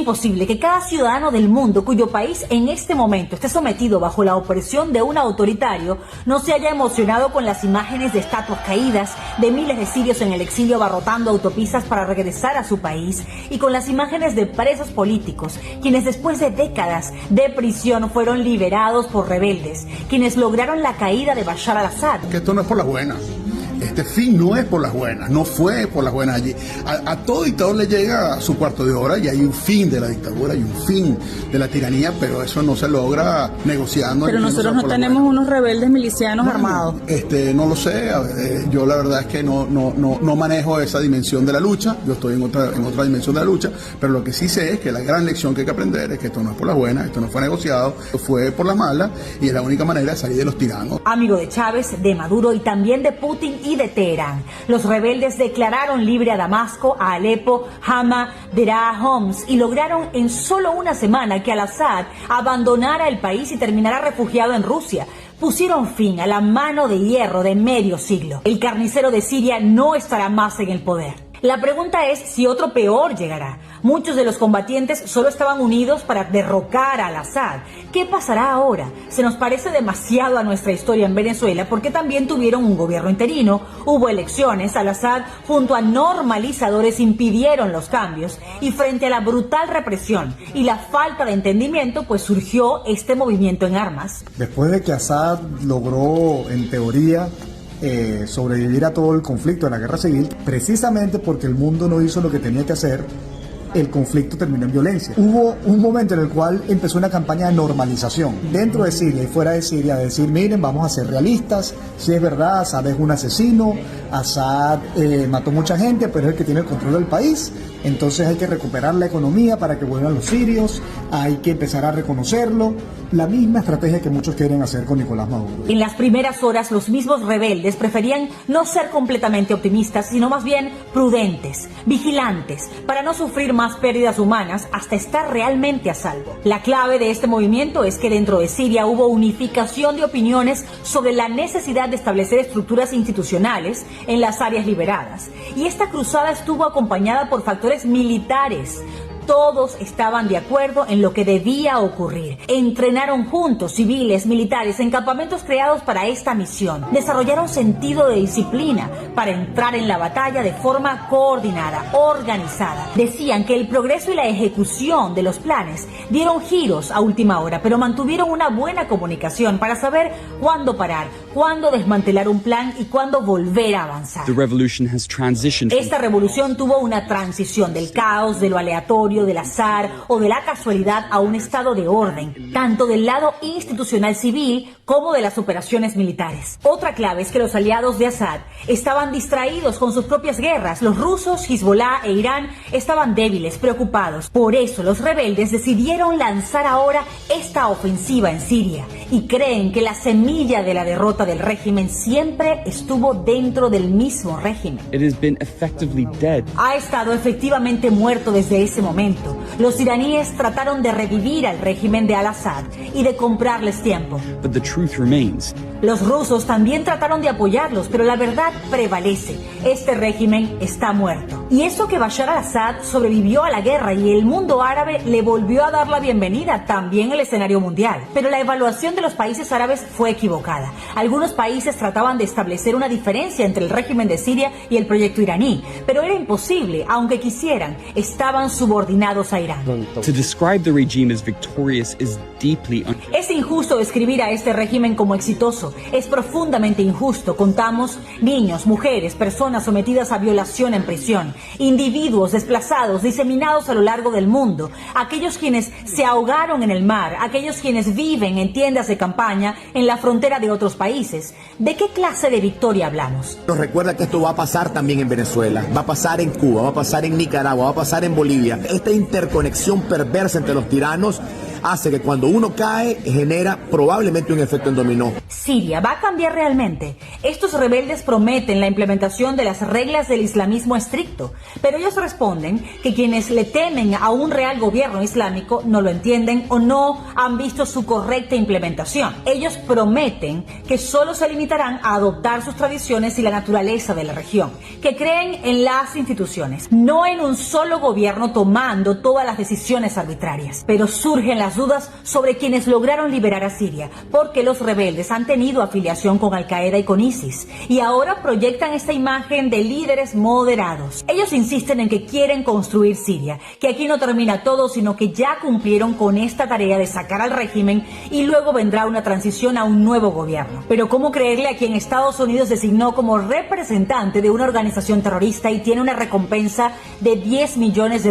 imposible que cada ciudadano del mundo cuyo país en este momento esté sometido bajo la opresión de un autoritario no se haya emocionado con las imágenes de estatuas caídas, de miles de sirios en el exilio abarrotando autopistas para regresar a su país y con las imágenes de presos políticos, quienes después de décadas de prisión fueron liberados por rebeldes, quienes lograron la caída de Bashar al-Assad. Que esto no es por las buenas. Este fin no es por las buenas, no fue por las buenas allí. A todo dictador le llega su cuarto de hora y hay un fin de la dictadura, hay un fin de la tiranía, pero eso no se logra negociando. Pero nosotros no tenemos unos rebeldes milicianos armados. No lo sé, yo la verdad es que no manejo esa dimensión de la lucha, yo estoy en otra dimensión de la lucha, pero lo que sí sé es que la gran lección que hay que aprender es que esto no es por las buenas, esto no fue negociado, fue por las malas y es la única manera de salir de los tiranos. Amigo de Chávez, de Maduro y también de Putin y de Teherán. Los rebeldes declararon libre a Damasco, a Alepo, Hama, Deraa, Homs y lograron en solo una semana que al-Assad abandonara el país y terminara refugiado en Rusia. Pusieron fin a la mano de hierro de medio siglo. El carnicero de Siria no estará más en el poder. La pregunta es si otro peor llegará. Muchos de los combatientes solo estaban unidos para derrocar a al-Assad. ¿Qué pasará ahora? Se nos parece demasiado a nuestra historia en Venezuela porque también tuvieron un gobierno interino, hubo elecciones, al-Assad junto a normalizadores impidieron los cambios y frente a la brutal represión y la falta de entendimiento pues surgió este movimiento en armas. Después de que Assad logró en teoría sobrevivir a todo el conflicto de la guerra civil, precisamente porque el mundo no hizo lo que tenía que hacer, el conflicto terminó en violencia. Hubo un momento en el cual empezó una campaña de normalización dentro de Siria y fuera de Siria, de decir, miren, vamos a ser realistas, si es verdad, Assad es un asesino, Assad mató mucha gente, pero es el que tiene el control del país, entonces hay que recuperar la economía para que vuelvan los sirios, hay que empezar a reconocerlo, la misma estrategia que muchos quieren hacer con Nicolás Maduro. En las primeras horas los mismos rebeldes preferían no ser completamente optimistas, sino más bien prudentes, vigilantes, para no sufrir más pérdidas humanas hasta estar realmente a salvo. La clave de este movimiento es que dentro de Siria hubo unificación de opiniones sobre la necesidad de establecer estructuras institucionales en las áreas liberadas. Y esta cruzada estuvo acompañada por factores militares. Todos estaban de acuerdo en lo que debía ocurrir. Entrenaron juntos civiles, militares, en campamentos creados para esta misión. Desarrollaron sentido de disciplina para entrar en la batalla de forma coordinada, organizada. Decían que el progreso y la ejecución de los planes dieron giros a última hora, pero mantuvieron una buena comunicación para saber cuándo parar, cuándo desmantelar un plan y cuándo volver a avanzar. Esta revolución tuvo una transición del caos, de lo aleatorio, del azar o de la casualidad a un estado de orden, tanto del lado institucional civil como de las operaciones militares. Otra clave es que los aliados de Assad estaban distraídos con sus propias guerras. Los rusos, Hezbollah e Irán estaban débiles, preocupados. Por eso los rebeldes decidieron lanzar ahora esta ofensiva en Siria y creen que la semilla de la derrota del régimen siempre estuvo dentro del mismo régimen. Ha estado efectivamente muerto desde ese momento. Los iraníes trataron de revivir al régimen de al-Assad y de comprarles tiempo. Los rusos también trataron de apoyarlos, pero la verdad prevalece. Este régimen está muerto. Y eso que Bashar al-Assad sobrevivió a la guerra y el mundo árabe le volvió a dar la bienvenida también al escenario mundial. Pero la evaluación de los países árabes fue equivocada. Algunos países trataban de establecer una diferencia entre el régimen de Siria y el proyecto iraní, pero era imposible, aunque quisieran, estaban subordinados a Irán. Es injusto describir a este régimen como exitoso. Es profundamente injusto. Contamos niños, mujeres, personas sometidas a violación en prisión, individuos desplazados, diseminados a lo largo del mundo, aquellos quienes se ahogaron en el mar, aquellos quienes viven en tiendas de campaña en la frontera de otros países. ¿De qué clase de victoria hablamos? Nos recuerda que esto va a pasar también en Venezuela, va a pasar en Cuba, va a pasar en Nicaragua, va a pasar en Bolivia. Esta interconexión perversa entre los tiranos hace que cuando uno cae genera probablemente un efecto en dominó. Siria va a cambiar realmente. Estos rebeldes prometen la implementación de las reglas del islamismo estricto, pero ellos responden que quienes le temen a un real gobierno islámico no lo entienden o no han visto su correcta implementación. Ellos prometen que solo se limitarán a adoptar sus tradiciones y la naturaleza de la región, que creen en las instituciones, no en un solo gobierno tomando todas las decisiones arbitrarias. Pero surgen las dudas sobre quienes lograron liberar a Siria, porque los rebeldes han tenido afiliación con Al-Qaeda y con ISIS, y ahora proyectan esta imagen de líderes moderados. Ellos insisten en que quieren construir Siria, que aquí no termina todo, sino que ya cumplieron con esta tarea de sacar al régimen y luego vendrá una transición a un nuevo gobierno. Pero ¿cómo creerle a quien Estados Unidos designó como representante de una organización terrorista y tiene una recompensa de $10 millones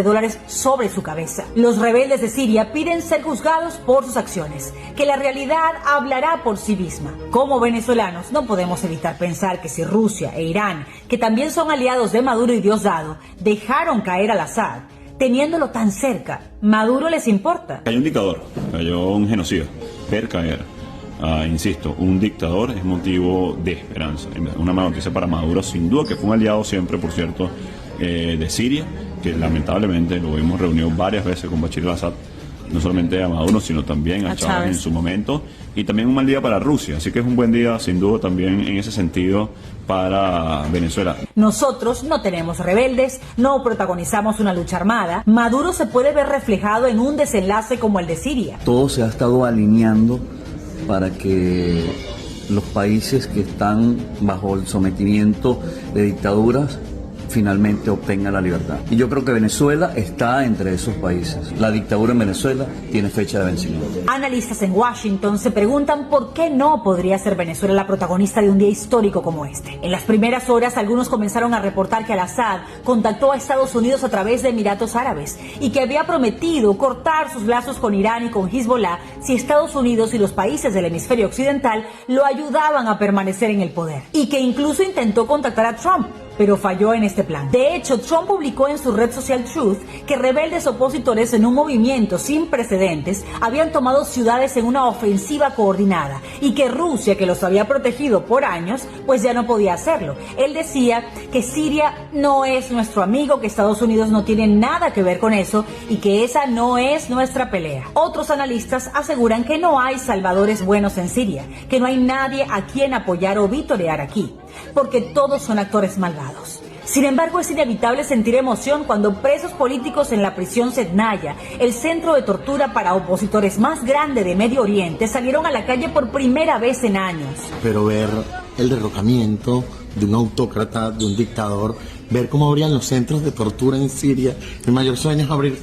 sobre su cabeza? Los rebeldes de Siria piden ser juzgados por sus acciones, que la realidad hablará por sí misma. Como venezolanos no podemos evitar pensar que si Rusia e Irán, que también son aliados de Maduro y Diosdado, dejaron caer al Assad, teniéndolo tan cerca, ¿Maduro les importa? Cayó un dictador, cayó un genocida. Ver caer, insisto, un dictador es motivo de esperanza. Una mala noticia para Maduro, sin duda, que fue un aliado siempre, por cierto, de Siria, que lamentablemente lo hemos reunido varias veces con Bashar al-Assad, no solamente a Maduro, sino también a Chávez en su momento, y también un mal día para Rusia, así que es un buen día, sin duda, también en ese sentido para Venezuela. Nosotros no tenemos rebeldes, no protagonizamos una lucha armada. Maduro se puede ver reflejado en un desenlace como el de Siria. Todo se ha estado alineando para que los países que están bajo el sometimiento de dictaduras finalmente obtenga la libertad. Y yo creo que Venezuela está entre esos países. La dictadura en Venezuela tiene fecha de vencimiento. Analistas en Washington se preguntan por qué no podría ser Venezuela la protagonista de un día histórico como este. En las primeras horas, algunos comenzaron a reportar que al-Assad contactó a Estados Unidos a través de Emiratos Árabes y que había prometido cortar sus lazos con Irán y con Hezbollah si Estados Unidos y los países del hemisferio occidental lo ayudaban a permanecer en el poder. Y que incluso intentó contactar a Trump, pero falló en este plan. De hecho, Trump publicó en su red social Truth que rebeldes opositores en un movimiento sin precedentes habían tomado ciudades en una ofensiva coordinada y que Rusia, que los había protegido por años, pues ya no podía hacerlo. Él decía que Siria no es nuestro amigo, que Estados Unidos no tiene nada que ver con eso y que esa no es nuestra pelea. Otros analistas aseguran que no hay salvadores buenos en Siria, que no hay nadie a quien apoyar o vitorear aquí, porque todos son actores malvados. Sin embargo, es inevitable sentir emoción cuando presos políticos en la prisión Sednaya, el centro de tortura para opositores más grande de Medio Oriente, salieron a la calle por primera vez en años. Pero ver el derrocamiento de un autócrata, de un dictador, ver cómo abrían los centros de tortura en Siria. Mi mayor sueño es abrir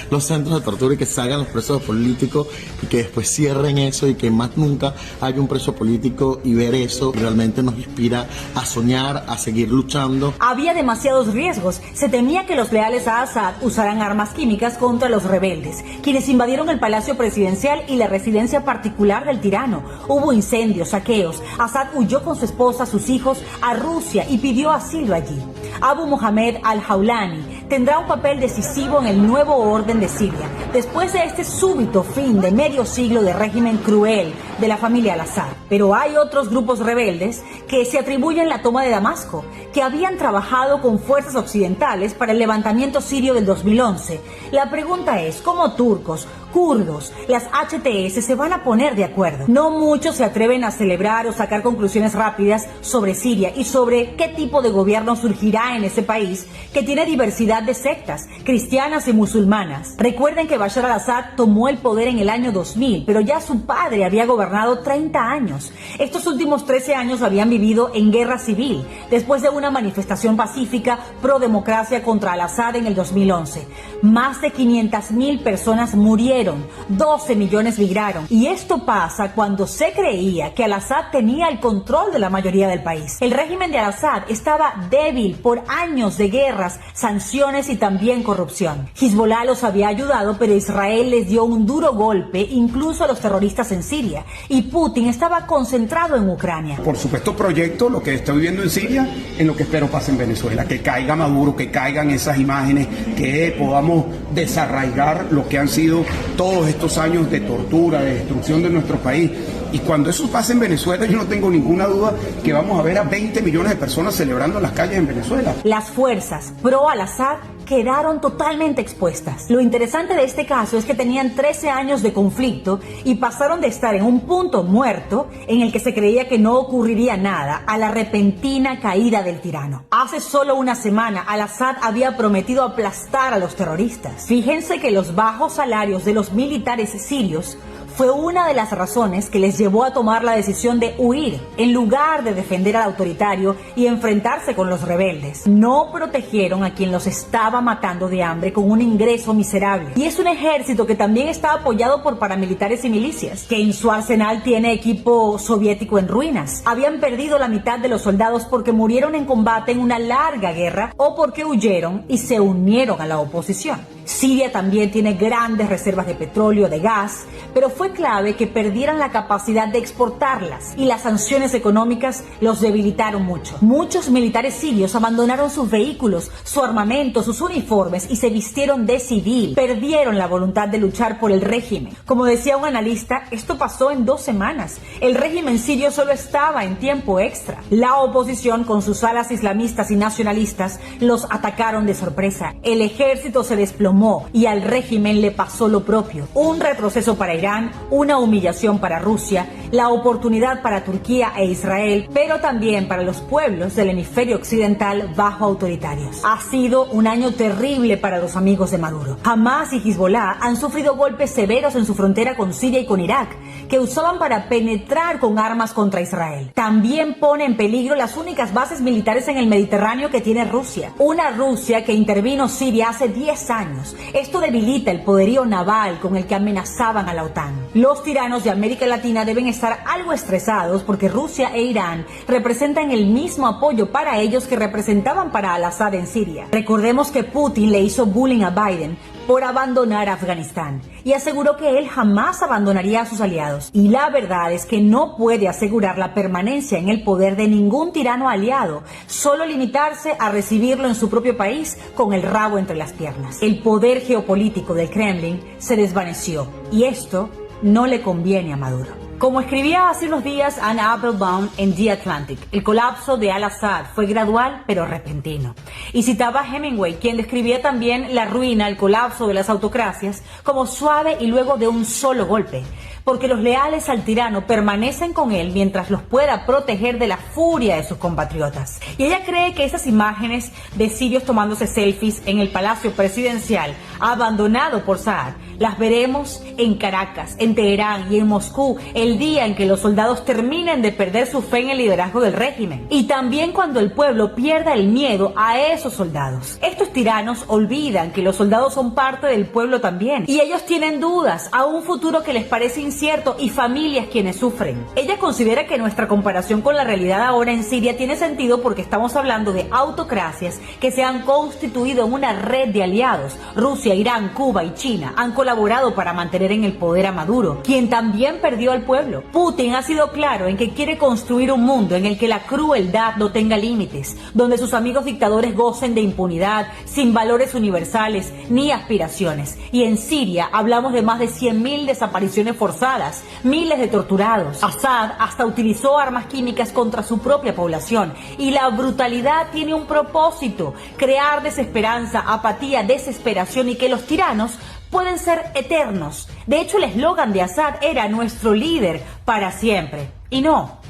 los centros de tortura y que salgan los presos políticos y que después cierren eso y que más nunca haya un preso político, y ver eso realmente nos inspira a soñar, a seguir luchando. Había demasiados riesgos. Se temía que los leales a Assad usaran armas químicas contra los rebeldes, quienes invadieron el palacio presidencial y la residencia particular del tirano. Hubo incendios, saqueos. Assad huyó con su esposa, sus hijos, a Rusia y pidió asilo allí. Abu Mohamed al-Hawlani tendrá un papel decisivo en el nuevo orden de Siria, después de este súbito fin de medio siglo de régimen cruel de la familia al-Assad. Pero hay otros grupos rebeldes que se atribuyen la toma de Damasco, que habían trabajado con fuerzas occidentales para el levantamiento sirio del 2011. La pregunta es, ¿cómo turcos, kurdos, las HTS se van a poner de acuerdo? No muchos se atreven a celebrar o sacar conclusiones rápidas sobre Siria y sobre qué tipo de gobierno surgirá en ese país que tiene diversidad de sectas, cristianas y musulmanas. Recuerden que Bashar al-Assad tomó el poder en el año 2000, pero ya su padre había gobernado 30 años. Estos últimos 13 años habían vivido en guerra civil, después de una manifestación pacífica pro-democracia contra al-Assad en el 2011. Más de 500.000 personas murieron, 12 millones migraron. Y esto pasa cuando se creía que al-Assad tenía el control de la mayoría del país. El régimen de al-Assad estaba débil por años de guerras, sanciones y también corrupción. Hezbollah los había ayudado, pero Israel les dio un duro golpe, incluso a los terroristas en Siria. Y Putin estaba concentrado en Ucrania. Por supuesto, proyecto lo que estoy viviendo en Siria, en lo que espero pase en Venezuela. Que caiga Maduro, que caigan esas imágenes, que podamos desarraigar lo que han sido todos estos años de tortura, de destrucción de nuestro país. Y cuando eso pase en Venezuela, yo no tengo ninguna duda que vamos a ver a 20 millones de personas celebrando en las calles en Venezuela. Las fuerzas pro al-Assad quedaron totalmente expuestas. Lo interesante de este caso es que tenían 13 años de conflicto y pasaron de estar en un punto muerto en el que se creía que no ocurriría nada a la repentina caída del tirano. Hace solo una semana, al-Assad había prometido aplastar a los terroristas. Fíjense que los bajos salarios de los militares sirios fue una de las razones que les llevó a tomar la decisión de huir en lugar de defender al autoritario y enfrentarse con los rebeldes. No protegieron a quien los estaba matando de hambre con un ingreso miserable. Y es un ejército que también está apoyado por paramilitares y milicias, que en su arsenal tiene equipo soviético en ruinas. Habían perdido la mitad de los soldados porque murieron en combate en una larga guerra o porque huyeron y se unieron a la oposición. Siria también tiene grandes reservas de petróleo, de gas, pero fue clave que perdieran la capacidad de exportarlas y las sanciones económicas los debilitaron mucho. Muchos militares sirios abandonaron sus vehículos, su armamento, sus uniformes y se vistieron de civil. Perdieron la voluntad de luchar por el régimen. Como decía un analista, esto pasó en 2 semanas. El régimen sirio solo estaba en tiempo extra. La oposición, con sus alas islamistas y nacionalistas, los atacaron de sorpresa. El ejército se desplomó y al régimen le pasó lo propio. Un retroceso para Irán, una humillación para Rusia, la oportunidad para Turquía e Israel, pero también para los pueblos del hemisferio occidental bajo autoritarios. Ha sido un año terrible para los amigos de Maduro. Hamas y Hezbollah han sufrido golpes severos en su frontera con Siria y con Irak, que usaban para penetrar con armas contra Israel. También pone en peligro las únicas bases militares en el Mediterráneo que tiene Rusia. Una Rusia que intervino Siria hace 10 años. Esto debilita el poderío naval con el que amenazaban a la OTAN. Los tiranos de América Latina deben estar algo estresados porque Rusia e Irán representan el mismo apoyo para ellos que representaban para al-Assad en Siria. Recordemos que Putin le hizo bullying a Biden por abandonar Afganistán y aseguró que él jamás abandonaría a sus aliados. Y la verdad es que no puede asegurar la permanencia en el poder de ningún tirano aliado, solo limitarse a recibirlo en su propio país con el rabo entre las piernas. El poder geopolítico del Kremlin se desvaneció y esto no le conviene a Maduro. Como escribía hace unos días Anna Applebaum en The Atlantic, el colapso de al-Assad fue gradual pero repentino. Y citaba a Hemingway, quien describía también la ruina, el colapso de las autocracias como suave y luego de un solo golpe. Porque los leales al tirano permanecen con él mientras los pueda proteger de la furia de sus compatriotas. Y ella cree que esas imágenes de sirios tomándose selfies en el palacio presidencial abandonado por Saad las veremos en Caracas, en Teherán y en Moscú el día en que los soldados terminen de perder su fe en el liderazgo del régimen. Y también cuando el pueblo pierda el miedo a esos soldados. Estos tiranos olvidan que los soldados son parte del pueblo también. Y ellos tienen dudas a un futuro que les parece incierto y familias quienes sufren. Ella considera que nuestra comparación con la realidad ahora en Siria tiene sentido porque estamos hablando de autocracias que se han constituido en una red de aliados. Rusia, Irán, Cuba y China han colaborado para mantener en el poder a Maduro, quien también perdió al pueblo. Putin ha sido claro en que quiere construir un mundo en el que la crueldad no tenga límites, donde sus amigos dictadores gocen de impunidad, sin valores universales ni aspiraciones. Y en Siria hablamos de más de 100.000 desapariciones forzadas, miles de torturados. Assad hasta utilizó armas químicas contra su propia población. Y la brutalidad tiene un propósito: crear desesperanza, apatía, desesperación y que los tiranos pueden ser eternos. De hecho, el eslogan de Assad era nuestro líder para siempre. Y no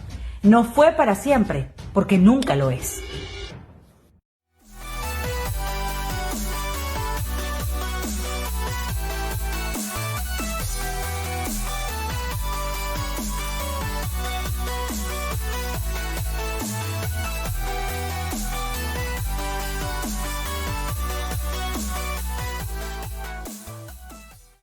fue para siempre, porque nunca lo es.